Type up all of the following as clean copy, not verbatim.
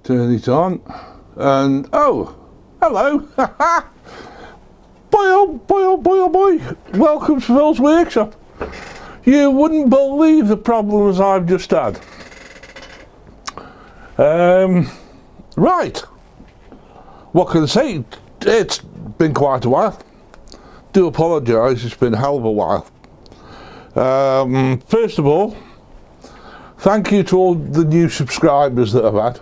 Turn it on, and oh, hello. Boy, oh boy, oh boy, oh boy. Welcome to Phil's Workshop. You wouldn't believe the problems I've just had. Right. What can I say? It's been quite a while. Do apologise, it's been a hell of a while. First of all, thank you to all the new subscribers that I've had.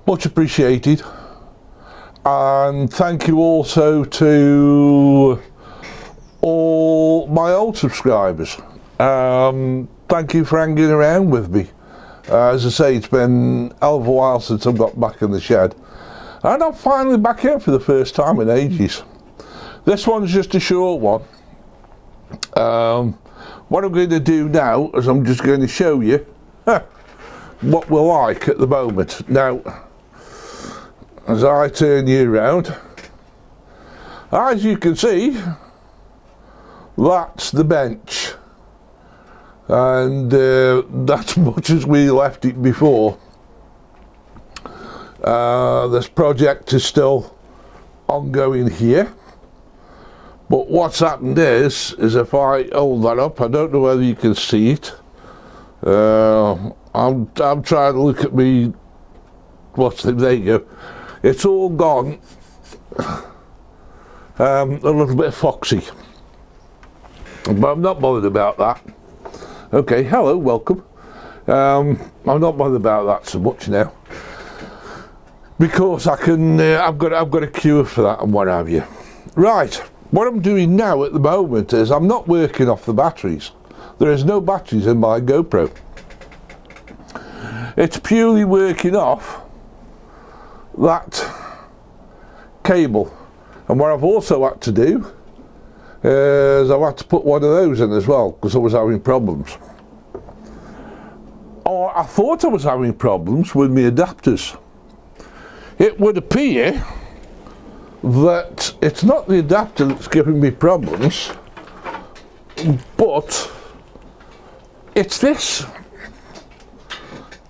Much appreciated. And thank you also to all my old subscribers. Thank you for hanging around with me. As I say, it's been a hell of a while since I've got back in the shed. And I'm finally back here for the first time in ages. This one's just a short one. What I'm going to do now is I'm just going to show you what we're like at the moment. Now, as I turn you around, as you can see, that's the bench, and that's much as we left it before. This project is still ongoing here, but what's happened is if I hold that up, I don't know whether you can see it. I'm trying to look at me. There you go. It's all gone a little bit foxy, but I'm not bothered about that. Okay, hello, welcome. I'm not bothered about that so much now, because I can. I've got a cure for that and what have you. Right, what I'm doing now at the moment is I'm not working off the batteries. There is no batteries in my GoPro. It's purely working off that cable, and what I've also had to do is I've had to put one of those in as well because I was having problems, or I thought I was having problems with my adapters. It would appear that it's not the adapter that's giving me problems, but it's this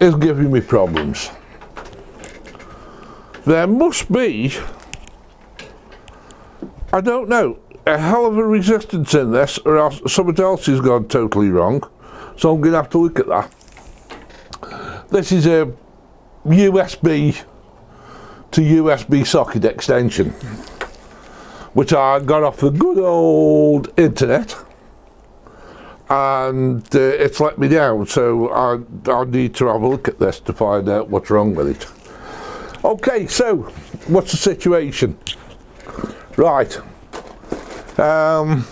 is giving me problems. There must be, I don't know, a hell of a resistance in this, or else something else has gone totally wrong. So I'm going to have to look at that. This is a USB to USB socket extension, which I got off the good old internet, and it's let me down. So I need to have a look at this to find out what's wrong with it. Okay, so what's the situation? Right, the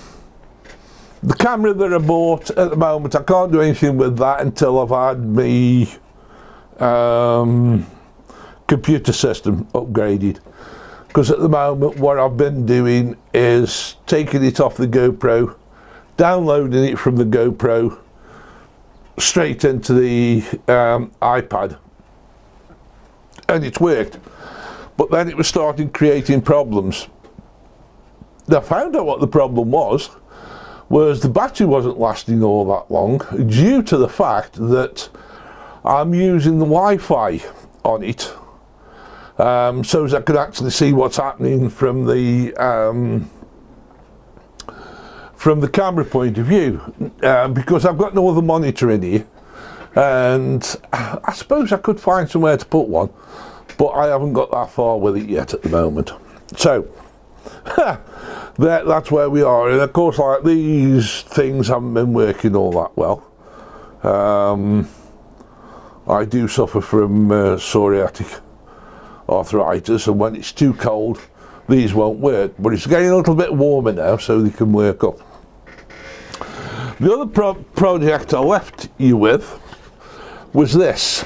camera that I bought at the moment, I can't do anything with that until I've had my computer system upgraded, because at the moment what I've been doing is taking it off the GoPro, downloading it from the GoPro straight into the iPad, and it's worked, but then it was starting creating problems. I found out what the problem was the battery wasn't lasting all that long, due to the fact that I'm using the Wi-Fi on it, so as I could actually see what's happening from the camera point of view, because I've got no other monitor in here, and I suppose I could find somewhere to put one, but I haven't got that far with it yet at the moment. So that's where we are. And of course, like, these things haven't been working all that well. I do suffer from psoriatic arthritis, and when it's too cold these won't work, but it's getting a little bit warmer now, so they can work up. The other project I left you with was this.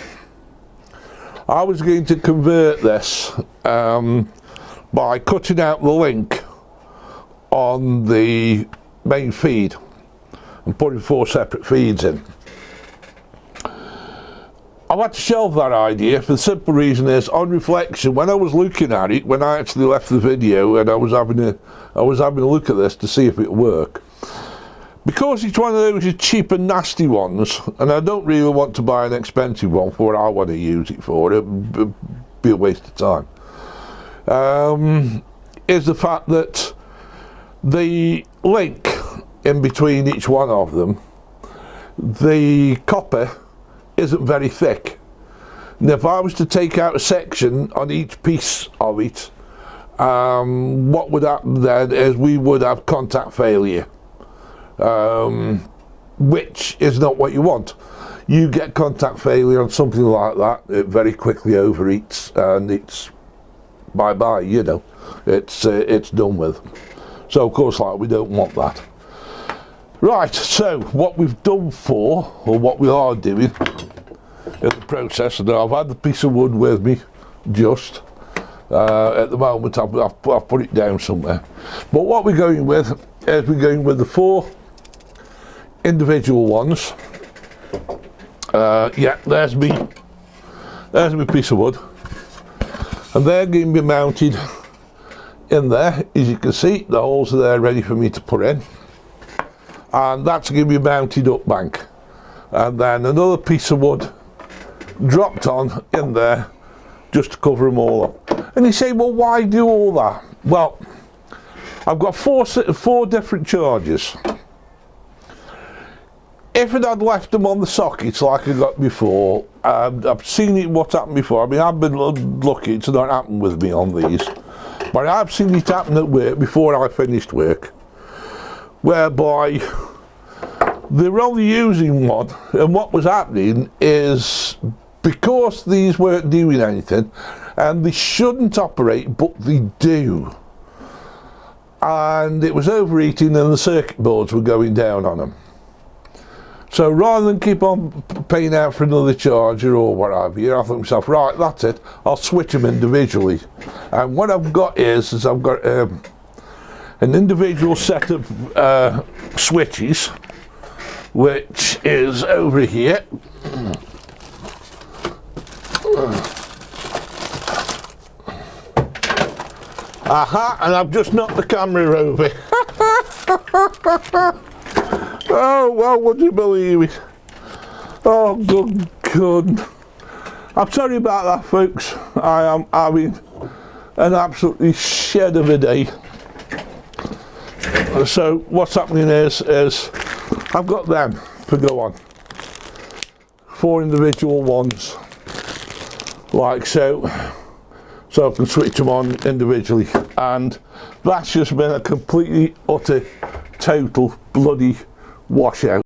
I was going to convert this by cutting out the link on the main feed and putting 4 separate feeds in. I've had to shelve that idea for the simple reason is, on reflection, when I was looking at it, when I actually left the video and I was having a look at this to see if it would work, because it's one of those cheap and nasty ones, and I don't really want to buy an expensive one for what I want to use it for, it would be a waste of time, is the fact that the link in between each one of them, the copper isn't very thick. And if I was to take out a section on each piece of it, what would happen then is we would have contact failure, which is not what you want. You get contact failure on something like that, it very quickly overheats and it's bye-bye, you know, it's done with. So of course, like, we don't want that. Right, so what we've done for, or what we are doing in the process, and I've had the piece of wood with me just at the moment. I've put it down somewhere, but what we're going with is we're going with the 4 individual ones. Yeah, there's me piece of wood, and they're going to be mounted in there. As you can see, the holes are there ready for me to put in, and that's going to be mounted up bank, and then another piece of wood dropped on in there just to cover them all up. And you say, well, why do all that? Well, I've got four different chargers. If it had left them on the sockets like I got before, I've seen it what's happened before. I mean, I've been lucky it's not happened with me on these, but I've seen it happen at work before I finished work, whereby they're only using one, and what was happening is, because these weren't doing anything, and they shouldn't operate, but they do, and it was overheating and the circuit boards were going down on them. So rather than keep on paying out for another charger or whatever, I thought to myself, right, that's it, I'll switch them individually. And what I've got is I've got an individual set of switches, which is over here. Aha, and I've just knocked the camera over. Oh, well, would you believe it? Oh, good God. I'm sorry about that, folks. I am having an absolutely shed of a day. So what's happening is I've got them to go on. 4 individual ones, like so. So I can switch them on individually. And that's just been a completely, utter, total, bloody washout.